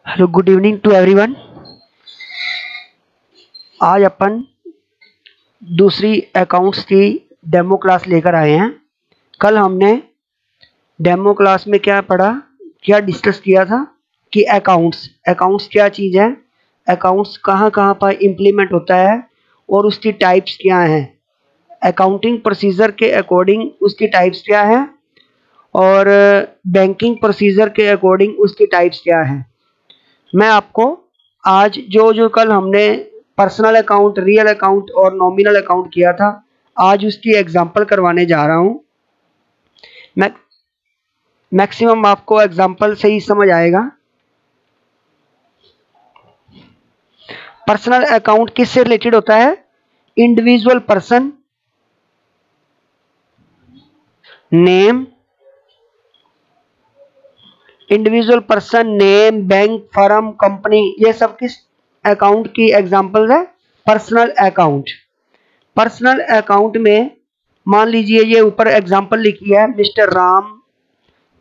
Hello, good evening to everyone. आज अपन दूसरी अकाउंट्स की डेमो क्लास लेकर आए हैं। कल हमने डेमो क्लास में क्या पढ़ा, क्या डिस्कस किया था कि अकाउंट्स क्या चीज़ है, अकाउंट्स कहाँ कहाँ पर इम्प्लीमेंट होता है और उसकी टाइप्स क्या हैं, अकाउंटिंग प्रोसीजर के अकॉर्डिंग उसकी टाइप्स क्या हैं और बैंकिंग प्रोसीजर के अकॉर्डिंग उसकी टाइप्स क्या हैं। मैं आपको आज जो कल हमने पर्सनल अकाउंट, रियल अकाउंट और नॉमिनल अकाउंट किया था, आज उसकी एग्जांपल करवाने जा रहा हूँ। मैक्सिमम आपको एग्जांपल से ही समझ आएगा। पर्सनल अकाउंट किससे रिलेटेड होता है? Individual person name, bank, firm, company, ये सब किस अकाउंट की एग्जांपल्स है? Personal account. पर्सनल अकाउंट में मान लीजिए ये ऊपर एग्जांपल लिखी है, mister Ram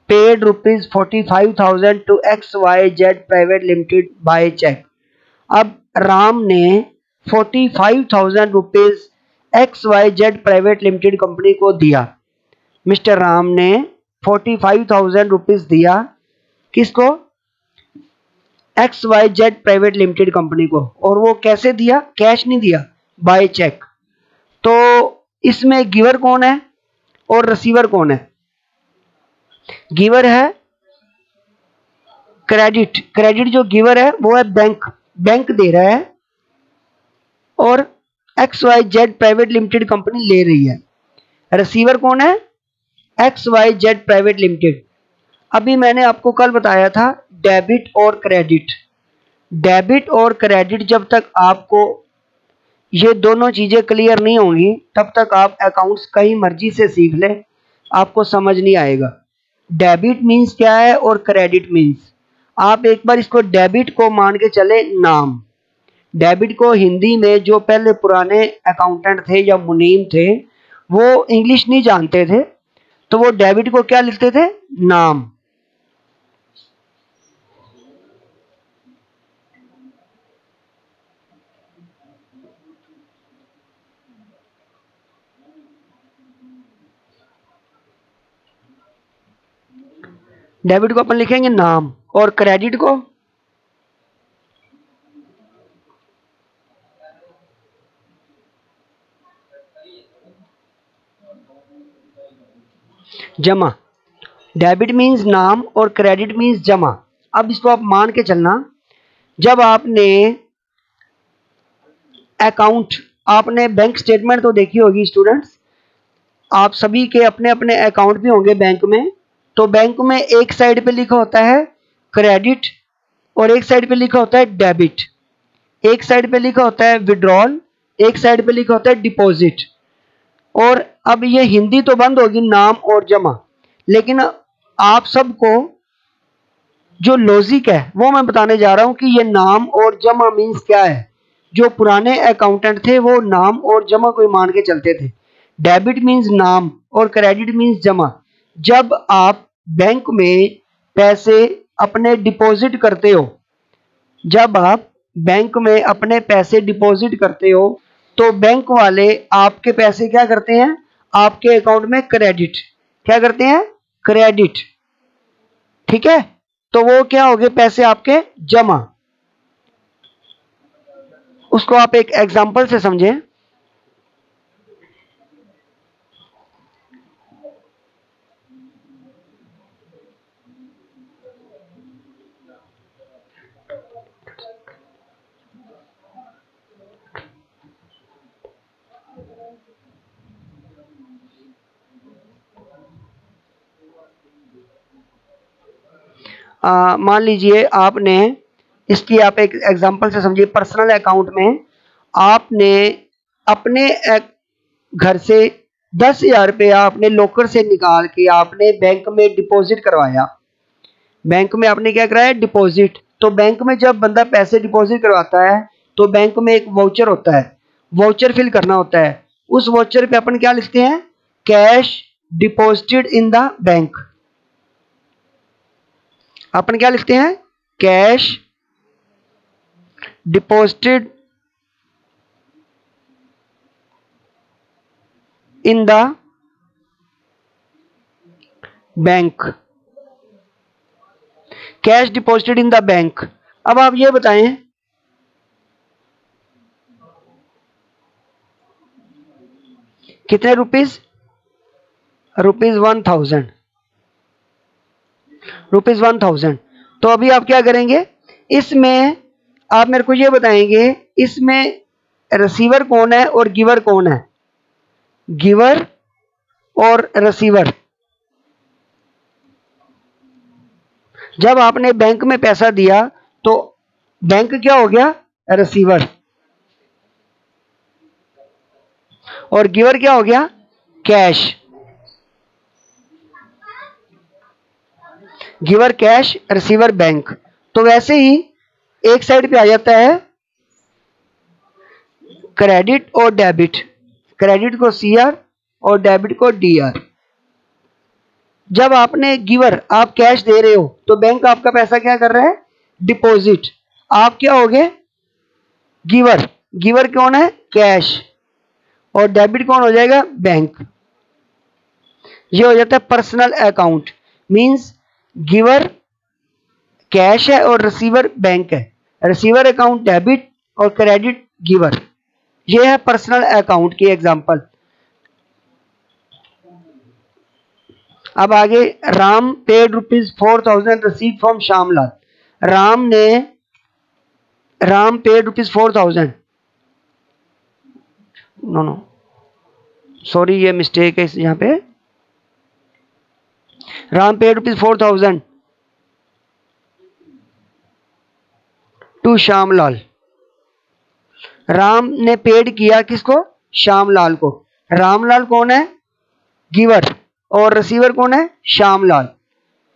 paid ₹45,000 to XYZ private limited by cheque. अब राम ने ₹45,000 XYZ प्राइवेट लिमिटेड कंपनी को दिया। मिस्टर राम ने ₹45,000 दिया किसको? XYZ प्राइवेट लिमिटेड कंपनी को। और वो कैसे दिया? कैश नहीं दिया, बाय चेक। तो इसमें गिवर कौन है और रिसीवर कौन है? गिवर है क्रेडिट जो गिवर है वो है बैंक दे रहा है और XYZ प्राइवेट लिमिटेड कंपनी ले रही है। रिसीवर कौन है? XYZ private limited. अभी मैंने आपको कल बताया था डेबिट और क्रेडिट जब तक आपको ये दोनों चीजें क्लियर नहीं होंगी तब तक आप अकाउंट्स कहीं मर्जी से सीख लें, आपको समझ नहीं आएगा। डेबिट मीन्स क्या है और क्रेडिट मीन्स, आप एक बार इसको डेबिट को मान के चले नाम। डेबिट को हिंदी में जो पहले पुराने अकाउंटेंट थे या मुनीम थे वो इंग्लिश नहीं जानते थे, तो वो डेबिट को क्या लिखते थे? नाम। डेबिट को अपन लिखेंगे नाम और क्रेडिट को जमा। डेबिट मीन्स नाम और क्रेडिट मीन्स जमा। अब इसको आप मान के चलना, जब आपने आपने बैंक स्टेटमेंट तो देखी होगी स्टूडेंट्स, आप सभी के अपने अपने अकाउंट भी होंगे बैंक में। तो बैंक में एक साइड पे लिखा होता है क्रेडिट और एक साइड पे लिखा होता है डेबिट। एक साइड पे लिखा होता है विड्रॉल, एक साइड पे लिखा होता है डिपॉजिट। और अब ये हिंदी तो बंद होगी नाम और जमा, लेकिन आप सबको जो लॉजिक है वो मैं बताने जा रहा हूं कि ये नाम और जमा मीन्स क्या है। जो पुराने अकाउंटेंट थे वो नाम और जमा को मान के चलते थे। डेबिट मीन्स नाम और क्रेडिट मीन्स जमा। जब आप बैंक में पैसे अपने डिपॉजिट करते हो, जब आप बैंक में अपने पैसे डिपॉजिट करते हो तो बैंक वाले आपके पैसे क्या करते हैं? आपके अकाउंट में क्रेडिट क्या करते हैं? क्रेडिट। ठीक है, तो वो क्या हो गए? पैसे आपके जमा। उसको आप एक एग्जांपल से समझें। मान लीजिए आपने इसकी आप एक एग्जांपल से समझिए। पर्सनल अकाउंट में आपने अपने घर से 10,000 रुपया अपने लॉकर से निकाल के आपने बैंक में डिपॉजिट करवाया। बैंक में आपने क्या कराया? डिपॉजिट। तो बैंक में जब बंदा पैसे डिपॉजिट करवाता है तो बैंक में एक वाउचर होता है, वाउचर फिल करना होता है। उस वाउचर पे अपन क्या लिखते हैं? Cash deposited in the bank. अपन क्या लिखते हैं? Cash deposited in the bank, cash deposited in the bank. अब आप ये बताएं कितने रुपीस? Rupees 1000, rupees 1000। तो अभी आप क्या करेंगे, इसमें आप मेरे को ये बताएंगे इसमें रिसीवर कौन है और गिवर कौन है? गिवर और रिसीवर। जब आपने बैंक में पैसा दिया तो बैंक क्या हो गया? रिसीवर। और गिवर क्या हो गया? Cash. Giver cash, receiver bank. तो वैसे ही एक साइड पे आ जाता है क्रेडिट और डेबिट। क्रेडिट को सीआर और डेबिट को डीआर। जब आपने गिवर, आप कैश दे रहे हो तो बैंक आपका पैसा क्या कर रहा है? डिपॉजिट। आप क्या हो गए? गिवर। गिवर कौन है? कैश। और डेबिट कौन हो जाएगा? बैंक। ये हो जाता है personal account. Means giver cash है और रिसीवर बैंक है। रिसीवर अकाउंट डेबिट और क्रेडिट गिवर। ये है पर्सनल अकाउंट की एग्जांपल। अब आगे, Ram paid ₹4000 receive from Shyamlal. Ram paid ₹4000। No, sorry, ये मिस्टेक है यहां पे। Ram paid ₹4000 to Shyamlal. राम ने पेड किया किसको? श्यामलाल को। रामलाल कौन है? गिवर। और रिसीवर कौन है? श्यामलाल।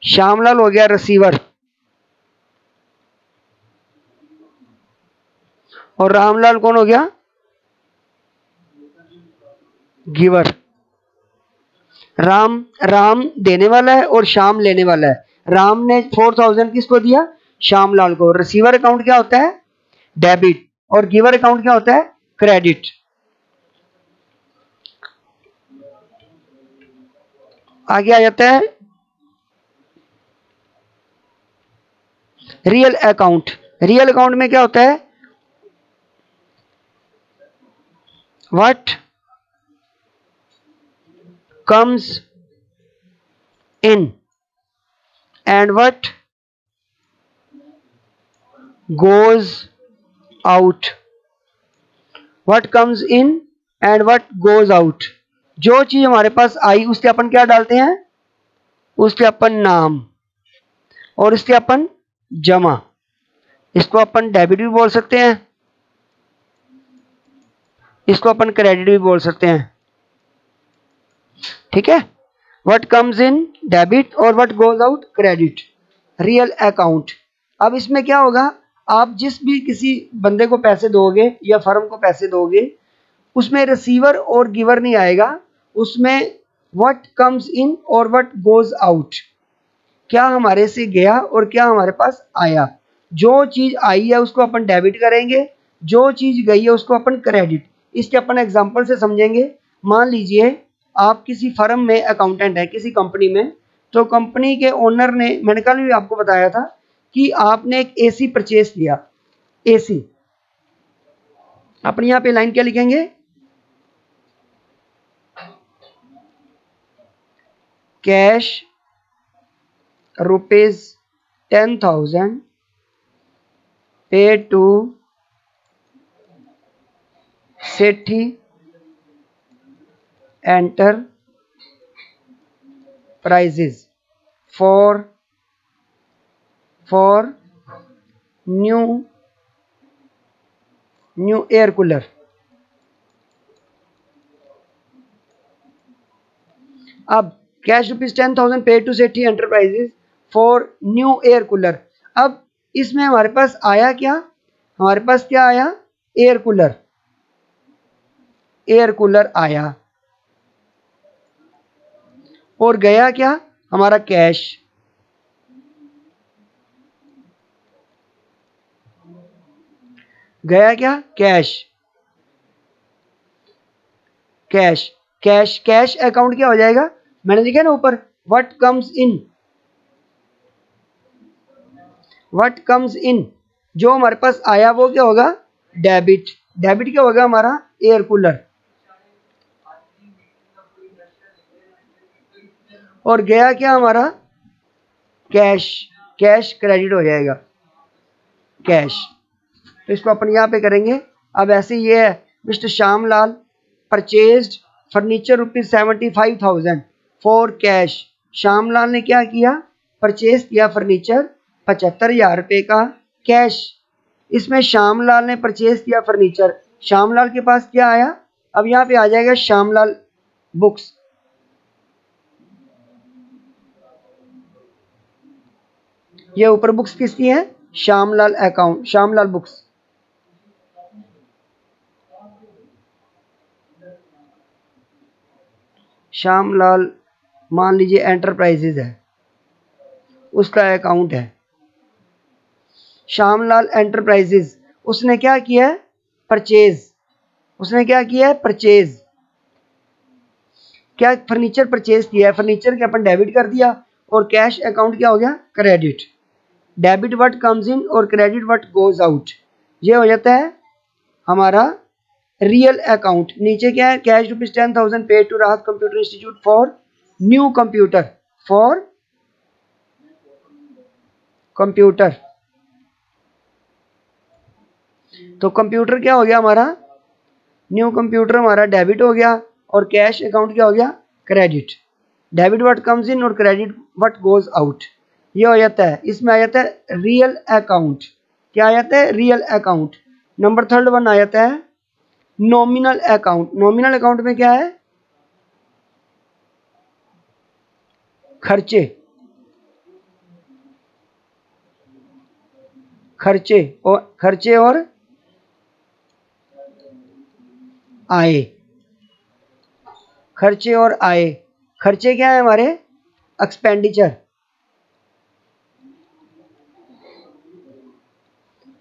श्यामलाल हो गया रिसीवर और रामलाल कौन हो गया? गिवर। राम देने वाला है और श्याम लेने वाला है। राम ने 4000 किसको दिया? श्यामलाल को। रिसीवर अकाउंट क्या होता है? डेबिट। और गिवर अकाउंट क्या होता है? क्रेडिट। आगे आ जाता है रियल अकाउंट। रियल अकाउंट में क्या होता है? What comes in and what goes out. What comes in and what goes out. जो चीज हमारे पास आई उसके अपन क्या डालते हैं? उसके अपन नाम और इसके अपन जमा। इसको अपन डेबिट भी बोल सकते हैं, इसको अपन क्रेडिट भी बोल सकते हैं। ठीक है। व्हाट कम्स इन डेबिट और what goes out credit. Real account. अब इसमें क्या होगा, आप जिस भी किसी बंदे को पैसे दोगे या फर्म को पैसे दोगे उसमें रिसीवर और गिवर नहीं आएगा। उसमें व्हाट कम्स इन और व्हाट गोज आउट, क्या हमारे से गया और क्या हमारे पास आया। जो चीज आई है उसको अपन डेबिट करेंगे, जो चीज गई है उसको अपन क्रेडिट। इसके अपन एग्जांपल से समझेंगे। मान लीजिए आप किसी फर्म में अकाउंटेंट है, किसी कंपनी में, तो कंपनी के ओनर ने, मैंने कल भी आपको बताया था कि आपने एक एसी परचेस किया। एसी, अपन यहां पे लाइन क्या लिखेंगे? Cash ₹10,000 paid to Sethi Enterprises for new air cooler। अब cash ₹10,000 paid to Sethi enterprises for new air cooler. अब इसमें हमारे पास आया क्या? हमारे पास क्या आया? Air cooler. एयर कूलर आया। और गया क्या? हमारा कैश। गया क्या, cash. Cash cash cash account क्या हो जाएगा, मैंने लिखा ना ऊपर, what comes in, what comes in, जो हमारे पास आया वो क्या होगा, डेबिट। डेबिट क्या होगा हमारा, एयर कूलर। और गया क्या हमारा, कैश। कैश क्रेडिट हो जाएगा, कैश। तो इसको अपन यहाँ पे करेंगे। अब ऐसे ये है, mister Shyamlal purchased furniture ₹75,000 for cash. Shyamlal ने क्या किया, परचेज किया फर्नीचर 75,000 रुपये का कैश। इसमें श्यामलाल ने परचेज किया फर्नीचर, श्यामलाल के पास क्या आया, अब यहाँ पे आ जाएगा श्यामलाल बुक्स। ये ऊपर बुक्स किसकी है, श्यामलाल अकाउंट, श्यामलाल बुक्स। श्यामलाल मान लीजिए एंटरप्राइजेज है, उसका अकाउंट है श्यामलाल एंटरप्राइजेज। उसने क्या किया है, परचेज। उसने क्या किया है, परचेज। क्या फर्नीचर परचेज किया है, फर्नीचर के अपन डेबिट कर दिया, और कैश अकाउंट क्या हो गया, credit. Debit what comes in और क्रेडिट व्हाट गोज आउट, ये हो जाता है हमारा रियल अकाउंट। नीचे क्या है, कैश ₹10,000 पेड टू राहत computer institute for new computer, for computer. तो कंप्यूटर क्या हो गया हमारा, न्यू कंप्यूटर हमारा डेबिट हो गया, और कैश अकाउंट क्या हो गया, credit. Debit what comes in और क्रेडिट व्हाट गोज आउट, ये हो जाता है। इसमें आ जाता है रियल अकाउंट, क्या आ जाता है, real account. Number third one आ जाता है नॉमिनल अकाउंट। नॉमिनल अकाउंट में क्या है, खर्चे, खर्चे और आय, खर्चे और आय। खर्चे क्या है हमारे, एक्सपेंडिचर,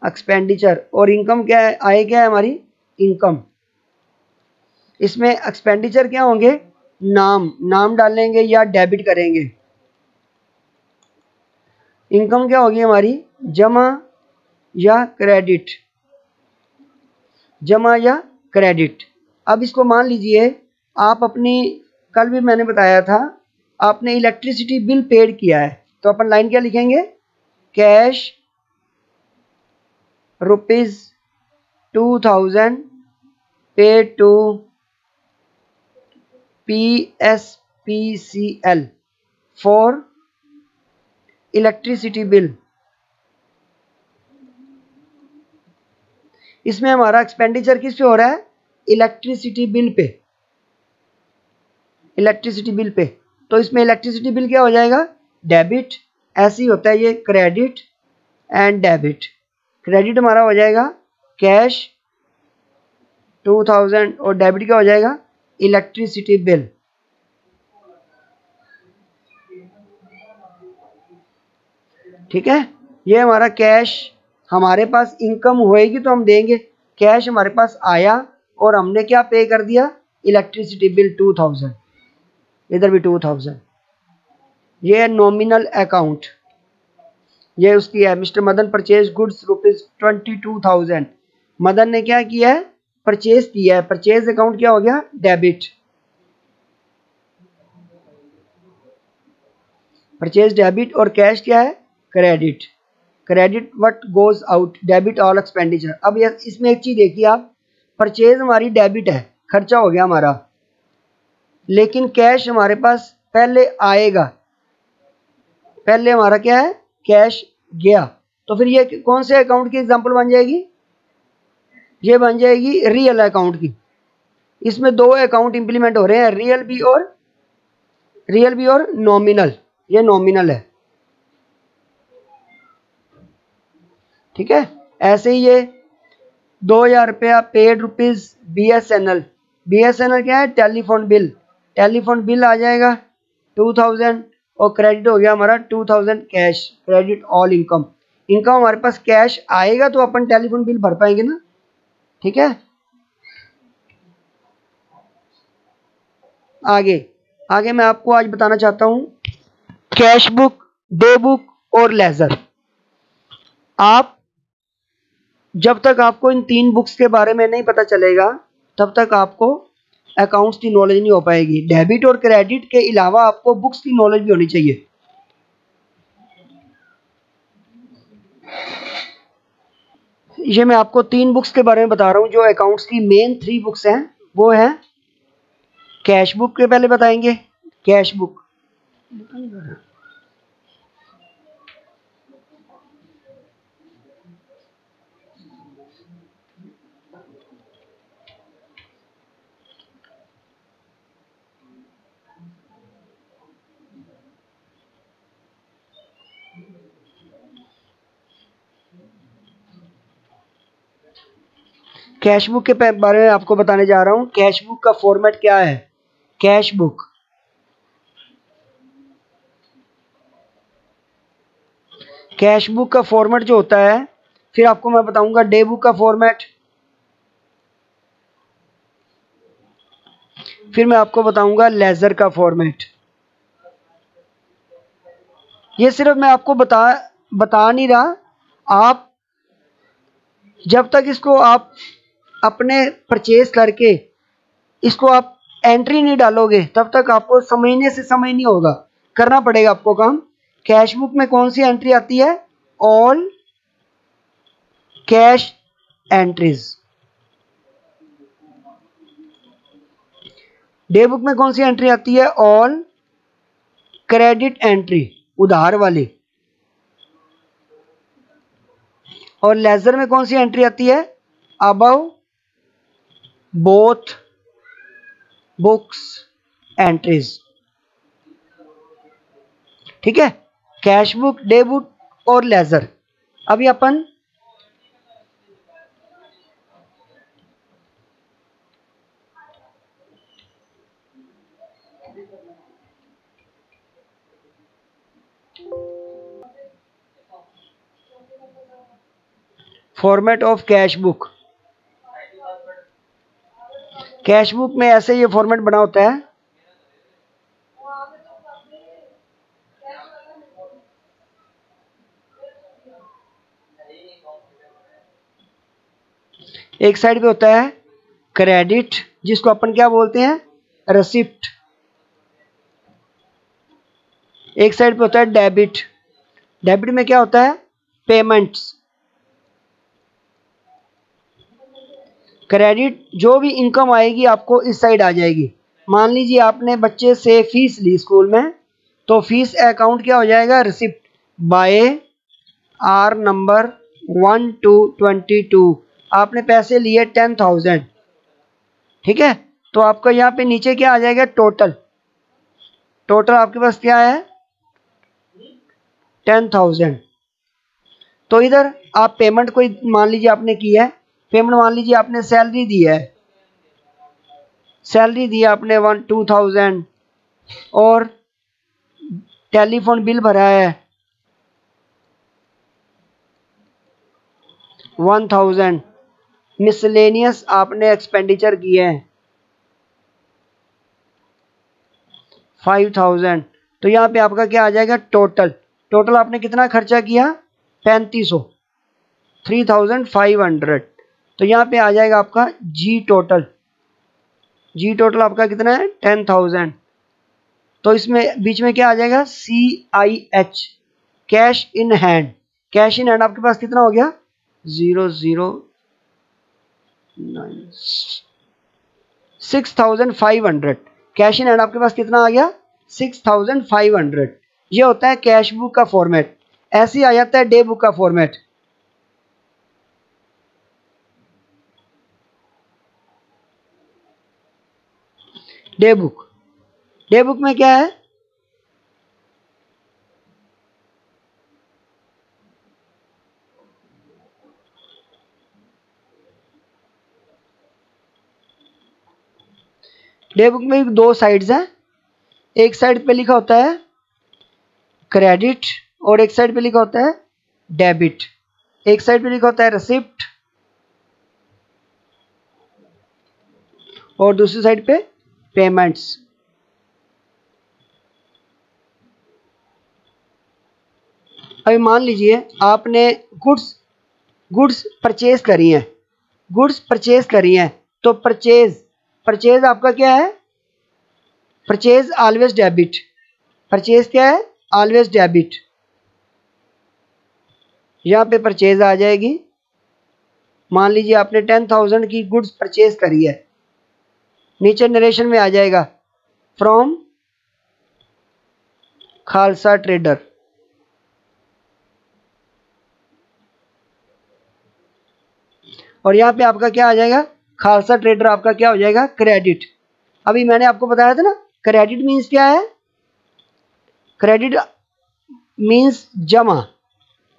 एक्सपेंडिचर। और इनकम क्या है, आय क्या है हमारी, इनकम। इसमें एक्सपेंडिचर क्या होंगे, नाम, नाम डालेंगे या डेबिट करेंगे। इनकम क्या होगी हमारी, जमा या क्रेडिट, जमा या क्रेडिट। अब इसको मान लीजिए आप अपनी, कल भी मैंने बताया था, आपने इलेक्ट्रिसिटी बिल पेड किया है, तो अपन लाइन क्या लिखेंगे, cash ₹2,000 paid to PSPCL for electricity bill. इसमें हमारा एक्सपेंडिचर किस पे हो रहा है, इलेक्ट्रिसिटी बिल पे, इलेक्ट्रिसिटी बिल पे। तो इसमें इलेक्ट्रिसिटी बिल क्या हो जाएगा, डेबिट। ऐसे ही होता है ये, क्रेडिट एंड डेबिट। क्रेडिट हमारा हो जाएगा कैश 2000 और डेबिट क्या हो जाएगा, इलेक्ट्रिसिटी बिल। ठीक है, ये हमारा कैश, हमारे पास इनकम होएगी तो हम देंगे। कैश हमारे पास आया और हमने क्या पे कर दिया, इलेक्ट्रिसिटी बिल 2000, इधर भी 2000। ये है नॉमिनल अकाउंट, ये उसकी है। Mister Madan purchase goods ₹22,000। Madan ने क्या किया है, परचेज किया है। परचेज अकाउंट क्या हो गया, डेबिट। परचेज डेबिट और कैश क्या है, credit. Credit what goes out, debit all expenditure. अब इसमें एक चीज देखिए आप, परचेज हमारी डेबिट है, खर्चा हो गया हमारा, लेकिन कैश हमारे पास पहले आएगा। पहले हमारा क्या है, कैश गया, तो फिर ये कौन से अकाउंट की एग्जांपल बन जाएगी, ये बन जाएगी रियल अकाउंट की। इसमें दो अकाउंट इंप्लीमेंट हो रहे हैं, रियल भी और नॉमिनल। ये नॉमिनल है, ठीक है। ऐसे ही ये 2,000 रुपया पेड रुपीज BSNL। BSNL क्या है, टेलीफोन बिल। टेलीफोन बिल आ जाएगा 2000 और क्रेडिट हो गया हमारा 2000 cash. Credit all income. Income हमारे पास कैश आएगा तो अपन टेलीफोन बिल भर पाएंगे ना, ठीक है। आगे आगे मैं आपको आज बताना चाहता हूं कैश बुक, डे बुक और लेजर। आप जब तक आपको इन 3 बुक्स के बारे में नहीं पता चलेगा तब तक आपको अकाउंट्स की नॉलेज नहीं हो पाएगी। डेबिट और क्रेडिट के अलावा आपको बुक्स की नॉलेज भी होनी चाहिए। ये मैं आपको 3 बुक्स के बारे में बता रहा हूं जो अकाउंट्स की मेन 3 बुक्स हैं। वो है कैश बुक के पहले बताएंगे, कैश बुक, कैश बुक के बारे में आपको बताने जा रहा हूं। कैश बुक का फॉर्मेट क्या है? कैश बुक, कैश बुक का फॉर्मेट जो होता है, फिर आपको मैं बताऊंगा डे बुक का फॉर्मेट, फिर मैं आपको बताऊंगा लेजर का फॉर्मेट। ये सिर्फ मैं आपको बता नहीं रहा, आप जब तक इसको आप अपने परचेज करके इसको आप एंट्री नहीं डालोगे तब तक आपको समझने से समझ नहीं होगा। करना पड़ेगा आपको काम। कैश बुक में कौन सी एंट्री आती है? All cash entries. Day book में कौन सी एंट्री आती है? ऑल क्रेडिट एंट्री, उधार वाली। और लेजर में कौन सी एंट्री आती है? Above both books entries. ठीक है, कैश बुक, डे बुक और लेजर। अभी अपन format of cash book. Cash book में ऐसे ये फॉर्मेट बना होता है। एक साइड पे होता है क्रेडिट, जिसको अपन क्या बोलते हैं? रिसिप्ट। एक साइड पे होता है डेबिट। डेबिट में क्या होता है? पेमेंट्स। क्रेडिट, जो भी इनकम आएगी आपको इस साइड आ जाएगी। मान लीजिए आपने बच्चे से फीस ली स्कूल में, तो फीस अकाउंट क्या हो जाएगा? Receipt by R number 1 to 22। आपने पैसे लिए 10,000। ठीक है, तो आपका यहाँ पे नीचे क्या आ जाएगा? टोटल। टोटल आपके पास क्या है? 10,000। तो इधर आप पेमेंट कोई मान लीजिए आपने की है, पेमेंट मान लीजिए आपने सैलरी दी है, सैलरी दी आपने 2,000, और टेलीफोन बिल भरा है 1,000, मिसलेनियस आपने एक्सपेंडिचर किए हैं 5,000। तो यहाँ पे आपका क्या आ जाएगा? टोटल। टोटल आपने कितना खर्चा किया? 3,500, 3,500। तो यहाँ पे आ जाएगा आपका जी टोटल। जी टोटल आपका कितना है? 10,000। तो इसमें बीच में क्या आ जाएगा? CIH, cash in hand. Cash in hand आपके पास कितना हो गया? 009 6,500। कैश इन हैंड आपके पास कितना आ गया? 6,500। ये होता है कैश बुक का फॉर्मेट। ऐसे ही आ जाता है डे बुक का format. Day book, day book में क्या है? डे बुक में 2 साइड्स हैं। एक साइड पे लिखा होता है क्रेडिट और एक साइड पे लिखा होता है डेबिट। एक साइड पे लिखा होता है रिसिप्ट, और दूसरी साइड पे पेमेंट्स। अभी मान लीजिए आपने गुड्स परचेज करी हैं, गुड्स परचेज करी हैं, तो परचेज आपका क्या है? Purchase always debit. परचेज क्या है? Always debit. यहाँ पे परचेज आ जाएगी। मान लीजिए आपने 10,000 की गुड्स परचेज करी है, नीचे नरेशन में आ जाएगा फ्रॉम खालसा ट्रेडर। और यहाँ पे आपका क्या आ जाएगा? खालसा ट्रेडर आपका क्या हो जाएगा? क्रेडिट। अभी मैंने आपको बताया था ना, क्रेडिट मीन्स क्या है? क्रेडिट मीन्स जमा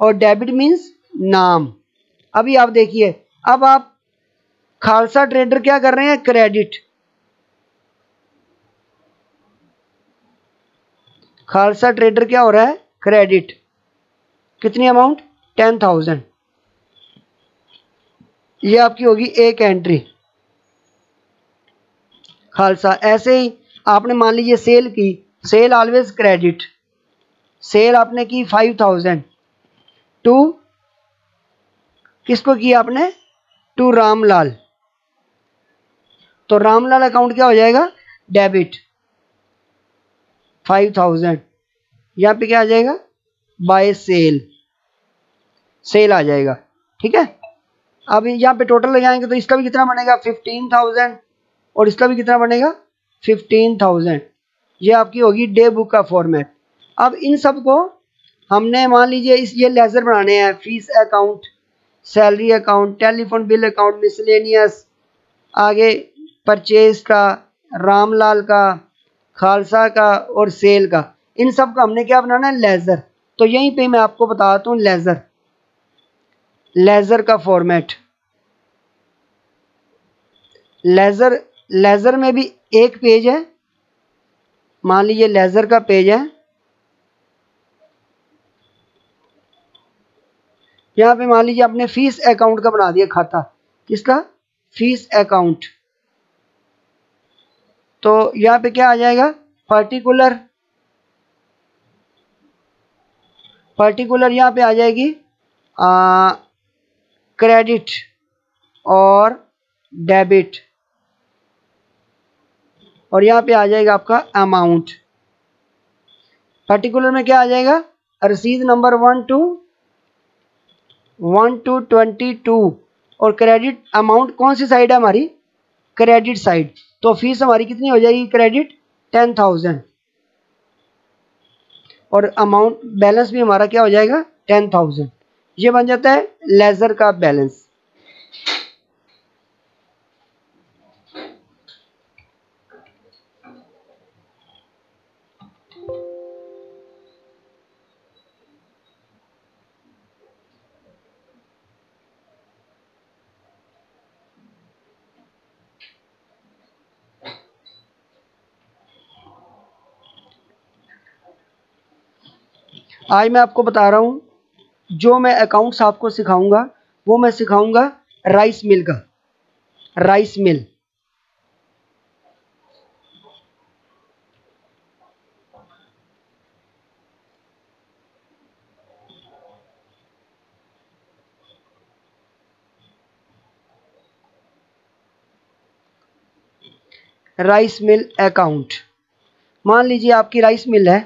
और डेबिट मीन्स नाम। अभी आप देखिए, अब आप खालसा ट्रेडर क्या कर रहे हैं? क्रेडिट। खालसा ट्रेडर क्या हो रहा है? क्रेडिट। कितनी अमाउंट? 10,000। ये आपकी होगी एक एंट्री खालसा। ऐसे ही आपने मान लीजिए सेल की, सेल ऑलवेज क्रेडिट। सेल आपने की 5,000 टू, किसको की आपने? टू रामलाल। तो रामलाल अकाउंट क्या हो जाएगा? डेबिट 5,000। यहाँ पे क्या आ जाएगा? बाय सेल, सेल आ जाएगा। ठीक है। अब यहाँ पे टोटल लगाएंगे तो इसका भी कितना बनेगा? 15,000 और इसका भी कितना बनेगा? 15,000। ये आपकी होगी डे बुक का फॉर्मेट। अब इन सब को हमने मान लीजिए ये लेजर बनाने हैं, fees account, salary account, telephone bill account, miscellaneous, आगे परचेज का, रामलाल का, खालसा का और सेल का। इन सब का हमने क्या बनाना है? लेजर। तो यहीं पे मैं आपको बताता हूँ लेजर, लेजर का फॉर्मेट। लेजर में भी एक पेज है, मान लीजिए लेजर का पेज है। यहाँ पे मान लीजिए आपने फीस अकाउंट का बना दिया खाता। किसका? Fees account. तो यहाँ पे क्या आ जाएगा? पर्टिकुलर यहाँ पे आ जाएगी क्रेडिट और डेबिट, और यहाँ पे आ जाएगा आपका अमाउंट। पर्टिकुलर में क्या आ जाएगा? रसीद नंबर 1 to 22। और क्रेडिट अमाउंट कौन सी साइड है हमारी? Credit side. तो फीस हमारी कितनी हो जाएगी? क्रेडिट 10,000 और अमाउंट बैलेंस भी हमारा क्या हो जाएगा? 10,000। ये बन जाता है लेजर का बैलेंस। आज मैं आपको बता रहा हूँ, जो मैं अकाउंट्स आपको सिखाऊंगा वो मैं सिखाऊंगा राइस मिल का। Rice mill, rice mill account. मान लीजिए आपकी राइस मिल है,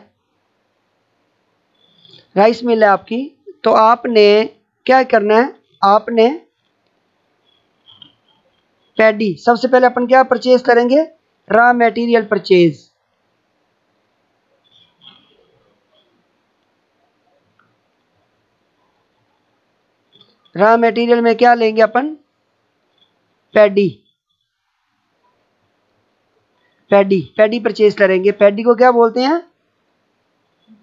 राइस मिल है आपकी। तो आपने क्या करना है? आपने पैडी, सबसे पहले अपन क्या परचेज करेंगे? Raw material purchase. Raw material में क्या लेंगे अपन? पैडी। पैडी परचेज करेंगे। पैडी को क्या बोलते हैं?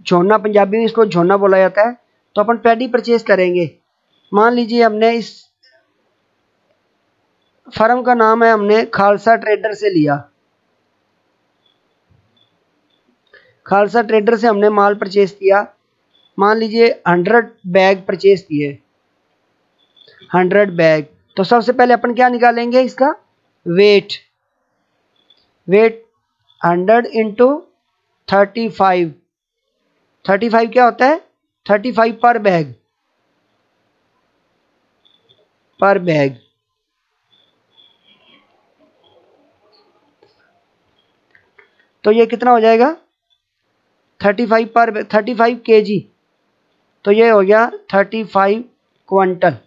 झोना, पंजाबी में इसको झोना बोला जाता है। तो अपन पैडी परचेज करेंगे। मान लीजिए हमने इस फर्म का नाम है, हमने खालसा ट्रेडर से लिया। खालसा ट्रेडर से हमने माल परचेज किया। मान लीजिए 100 बैग परचेज किए, 100 बैग। तो सबसे पहले अपन क्या निकालेंगे? इसका वेट। वेट 100 इंटू 35, 35 क्या होता है? 35 पर बैग, पर बैग। तो ये कितना हो जाएगा? 35 पर 35 kg, तो ये हो गया 35 क्विंटल।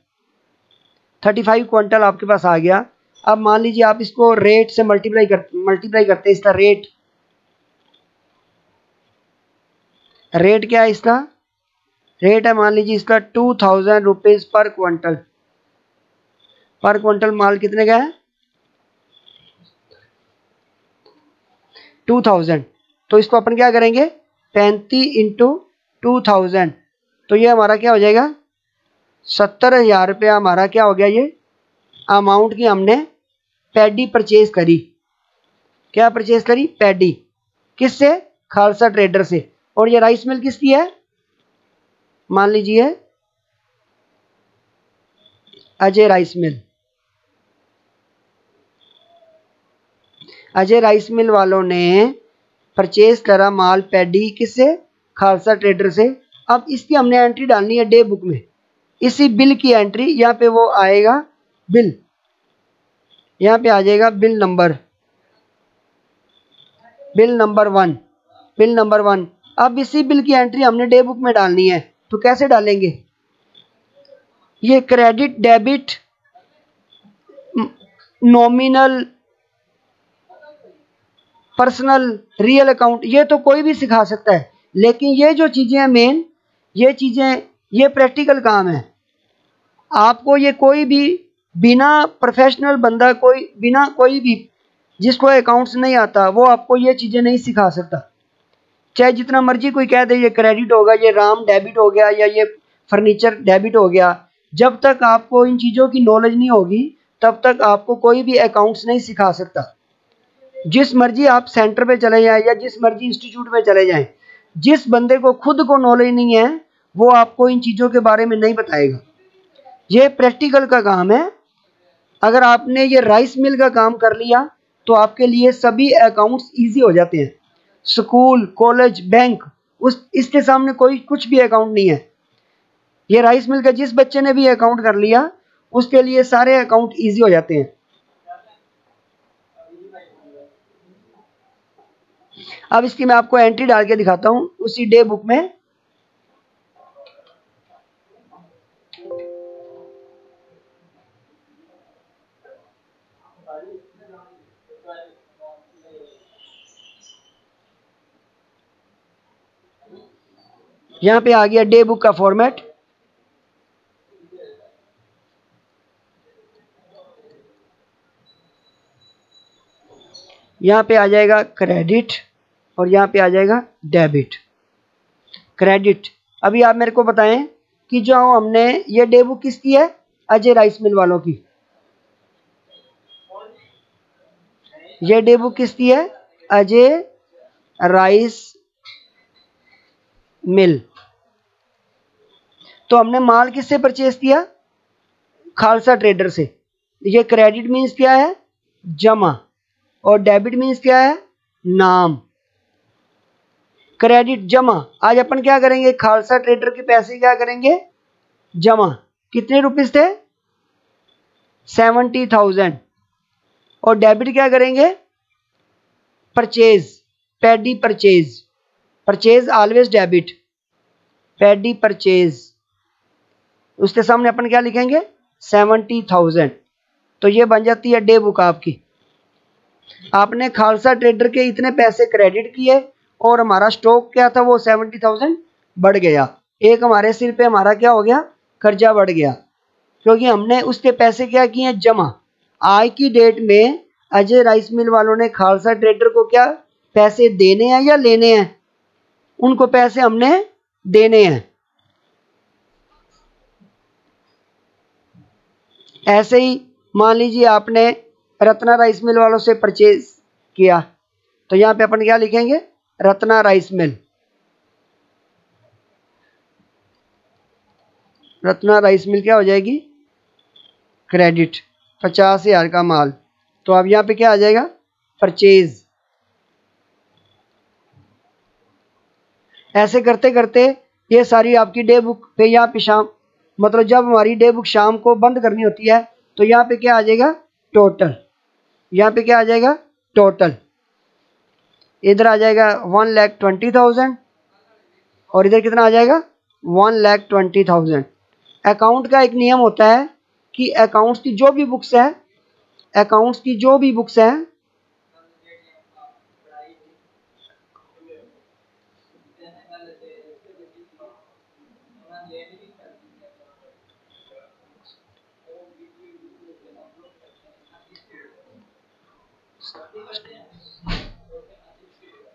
35 क्विंटल आपके पास आ गया। अब मान लीजिए आप इसको रेट से मल्टीप्लाई करते हैं। इसका रेट क्या है? इसका रेट है, मान लीजिए इसका 2000 रुपीज पर क्विंटल। पर क्विंटल माल कितने का है? 2000। तो इसको अपन क्या करेंगे? 35 इंटू 2000, तो ये हमारा क्या हो जाएगा? 70,000 रुपया हमारा क्या हो गया? ये अमाउंट की हमने पैडी परचेज करी। क्या परचेज करी? पैडी। किससे? खालसा ट्रेडर से। और ये राइस मिल किसकी है? मान लीजिए Ajay rice mill. Ajay rice mill वालों ने परचेज करा माल पैडी किससे? खालसा ट्रेडर से। अब इसकी हमने एंट्री डालनी है डे बुक में। इसी बिल की एंट्री यहाँ पे वो आएगा, बिल, यहाँ पे आ जाएगा बिल नंबर 1, बिल नंबर 1। अब इसी बिल की एंट्री हमने डे बुक में डालनी है, तो कैसे डालेंगे? ये credit, debit, nominal, personal, real account, ये तो कोई भी सिखा सकता है, लेकिन ये जो चीज़ें हैं मेन, ये चीज़ें, ये प्रैक्टिकल काम है। आपको ये कोई भी बिना प्रोफेशनल बंदा, कोई भी जिसको अकाउंट्स नहीं आता, वो आपको ये चीज़ें नहीं सिखा सकता। चाहे जितना मर्जी कोई कह दे ये क्रेडिट होगा, ये राम डेबिट हो गया, या ये फर्नीचर डेबिट हो गया, जब तक आपको इन चीज़ों की नॉलेज नहीं होगी तब तक आपको कोई भी अकाउंट्स नहीं सिखा सकता। जिस मर्जी आप सेंटर पे चले जाएं या जिस मर्जी इंस्टीट्यूट में चले जाएं, जिस बंदे को खुद को नॉलेज नहीं है वो आपको इन चीज़ों के बारे में नहीं बताएगा। ये प्रैक्टिकल का काम है। अगर आपने ये राइस मिल का काम कर लिया तो आपके लिए सभी अकाउंट्स इजी हो जाते हैं। स्कूल, कॉलेज, बैंक, इसके सामने कोई कुछ भी अकाउंट नहीं है। ये राइस मिल का जिस बच्चे ने भी अकाउंट कर लिया उसके लिए सारे अकाउंट इजी हो जाते हैं। अब इसकी मैं आपको एंट्री डाल के दिखाता हूं उसी डे बुक में। यहां पे आ गया डे बुक का फॉर्मेट। यहां पे आ जाएगा क्रेडिट और यहां पे आ जाएगा डेबिट। क्रेडिट, अभी आप मेरे को बताएं कि जो हमने ये डे बुक किसकी है? अजय राइस मिल वालों की। ये डे बुक किसकी है? Ajay rice mill. तो हमने माल किससे परचेज किया? खालसा ट्रेडर से। ये क्रेडिट मीन्स क्या है? जमा, और डेबिट मीन्स क्या है? नाम। क्रेडिट जमा, आज अपन क्या करेंगे? खालसा ट्रेडर के पैसे क्या करेंगे? जमा। कितने रुपीस थे? 70,000। और डेबिट क्या करेंगे? Purchase, paddy purchase. Purchase always debit, paddy purchase. उसके सामने अपन क्या लिखेंगे? 70,000। तो ये बन जाती है डे बुक आपकी। आपने खालसा ट्रेडर के इतने पैसे क्रेडिट किए और हमारा स्टॉक क्या था? वो 70,000 बढ़ गया। एक हमारे सिर पे हमारा क्या हो गया? कर्जा बढ़ गया, क्योंकि हमने उसके पैसे क्या किए? जमा। आज की डेट में अजय राइस मिल वालों ने खालसा ट्रेडर को क्या पैसे देने हैं या लेने हैं? उनको पैसे हमने देने हैं। ऐसे ही मान लीजिए आपने रत्ना राइस मिल वालों से परचेज किया, तो यहाँ पे अपन क्या लिखेंगे? Ratna rice mill. Ratna rice mill क्या हो जाएगी? क्रेडिट, 50,000 का माल। तो अब यहाँ पे क्या आ जाएगा? परचेज। ऐसे करते करते ये सारी आपकी डे बुक पे यहाँ पे शाम, मतलब जब हमारी डे बुक शाम को बंद करनी होती है तो यहाँ पे क्या आ जाएगा, टोटल। यहाँ पे क्या आ जाएगा, टोटल। इधर आ जाएगा 1,20,000 और इधर कितना आ जाएगा, 1,20,000। अकाउंट का एक नियम होता है कि अकाउंट्स की जो भी बुक्स है, अकाउंट्स की जो भी बुक्स है,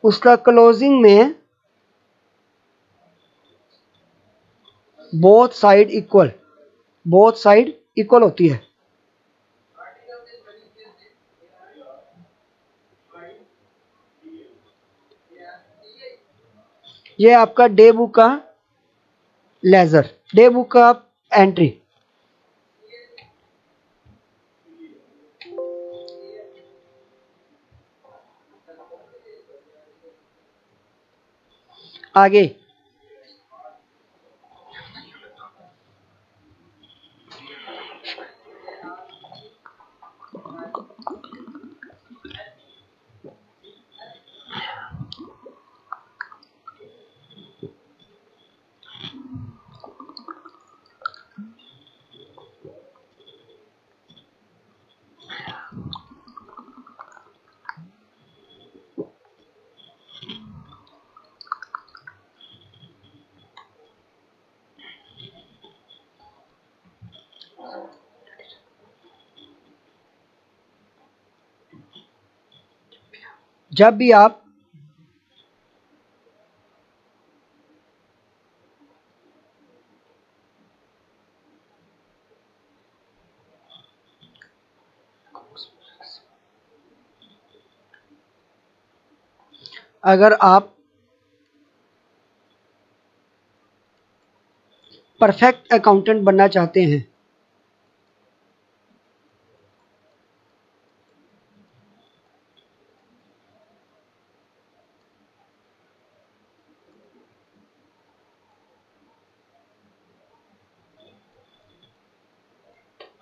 उसका क्लोजिंग में both side equal, both side equal होती है। ये आपका डे बुक का लेजर, डे बुक का एंट्री। आगे जब भी आप अगर आप परफेक्ट अकाउंटेंट बनना चाहते हैं,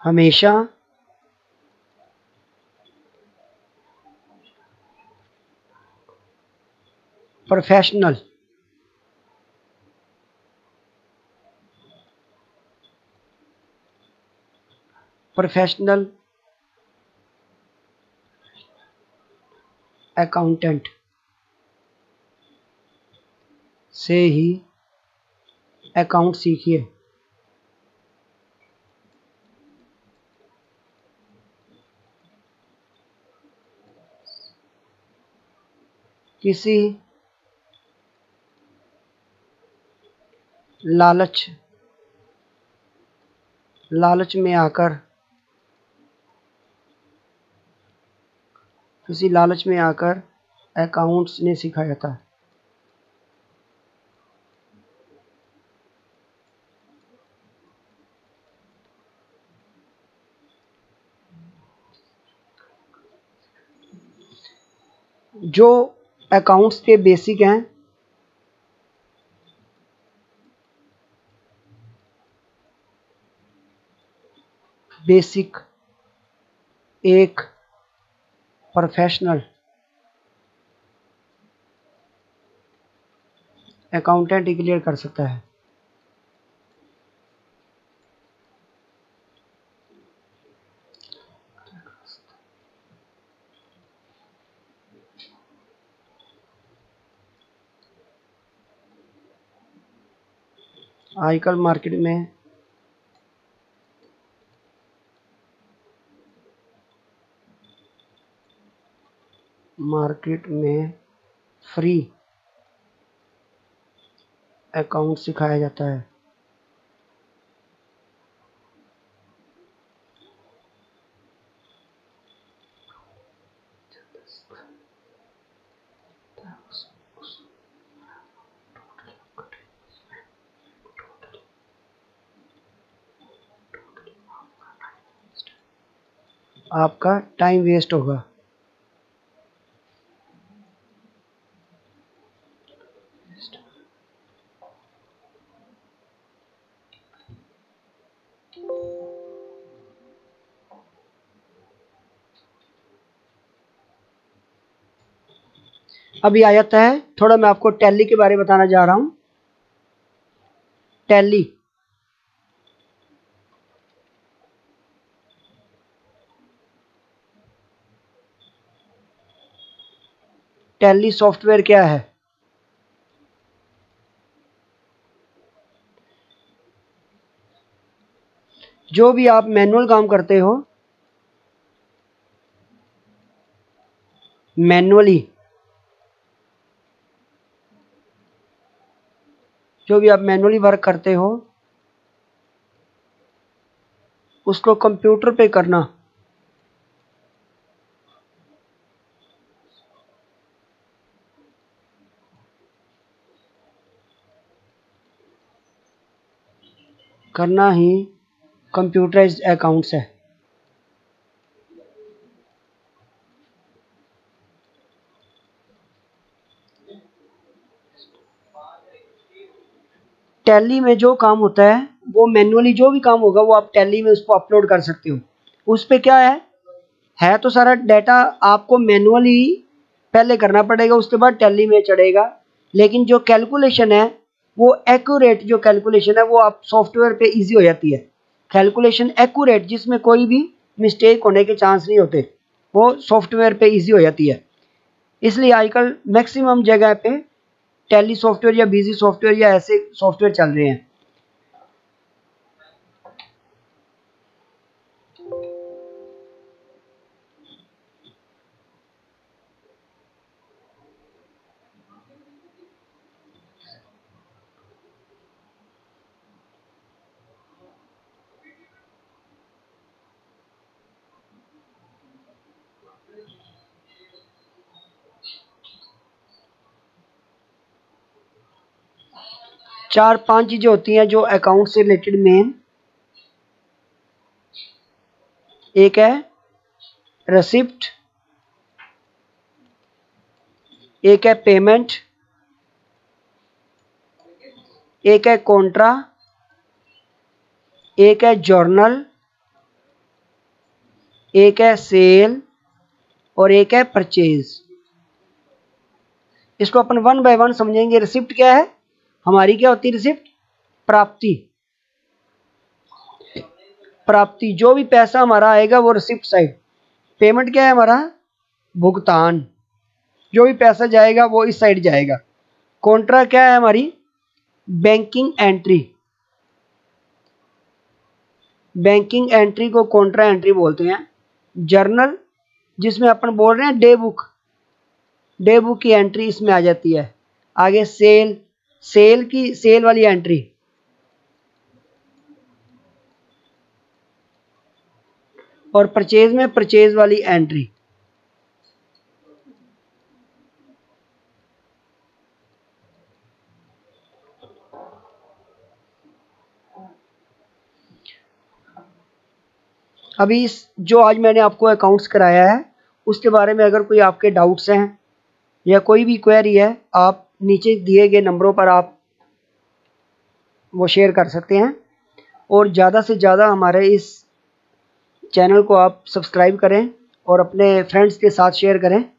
हमेशा प्रोफेशनल प्रोफेशनल अकाउंटेंट से ही अकाउंट सीखिए। किसी लालच लालच में आकर, किसी लालच में आकर अकाउंट्स नहीं सिखाया था। जो अकाउंट्स के बेसिक हैं, बेसिक एक प्रोफेशनल अकाउंटेंट ही क्लियर कर सकता है। आजकल मार्केट में फ्री अकाउंट सिखाया जाता है। आपका टाइम वेस्ट होगा। अभी आ जाता है, थोड़ा मैं आपको टैली के बारे में बताना जा रहा हूं। टैली टैली सॉफ्टवेयर क्या है? जो भी आप मैनुअल काम करते हो, मैनुअली जो भी आप मैनुअली वर्क करते हो उसको कंप्यूटर पे करना ही कंप्यूटराइज्ड अकाउंट्स है। टैली में जो काम होता है वो मैनुअली जो भी काम होगा वो आप टैली में उसको अपलोड कर सकते हो। उस पे क्या है तो सारा डाटा आपको मैनुअली पहले करना पड़ेगा, उसके बाद टैली में चढ़ेगा। लेकिन जो कैलकुलेशन है वो एक्यूरेट, जो कैलकुलेशन है वो आप सॉफ्टवेयर पे इजी हो जाती है। कैलकुलेशन एक्यूरेट जिसमें कोई भी मिस्टेक होने के चांस नहीं होते, वो सॉफ्टवेयर पे इजी हो जाती है। इसलिए आजकल मैक्सिमम जगह पे टैली सॉफ्टवेयर या बिजी सॉफ्टवेयर या ऐसे सॉफ्टवेयर चल रहे हैं। 4-5 चीजें होती हैं जो अकाउंट से रिलेटेड मेन। एक है रिसिप्ट, एक है पेमेंट, एक है कॉन्ट्रा, एक है जर्नल, एक है सेल और एक है परचेज। इसको अपन वन बाय वन समझेंगे। रिसिप्ट क्या है? हमारी क्या होती है रिसिप्ट? प्राप्ति। प्राप्ति जो भी पैसा हमारा आएगा वो रिसिप्ट साइड। पेमेंट क्या है? हमारा भुगतान, जो भी पैसा जाएगा वो इस साइड जाएगा। कॉन्ट्रा क्या है? हमारी बैंकिंग एंट्री। बैंकिंग एंट्री को कॉन्ट्रा एंट्री बोलते हैं। जर्नल जिसमें अपन बोल रहे हैं डे बुक, डे बुक की एंट्री इसमें आ जाती है। आगे सेल, सेल की सेल वाली एंट्री। और परचेज में परचेज वाली एंट्री। अभी इस जो आज मैंने आपको अकाउंट्स कराया है उसके बारे में अगर कोई आपके डाउट्स हैं या कोई भी क्वेरी है, आप नीचे दिए गए नंबरों पर आप वो शेयर कर सकते हैं। और ज़्यादा से ज़्यादा हमारे इस चैनल को आप सब्सक्राइब करें और अपने फ्रेंड्स के साथ शेयर करें।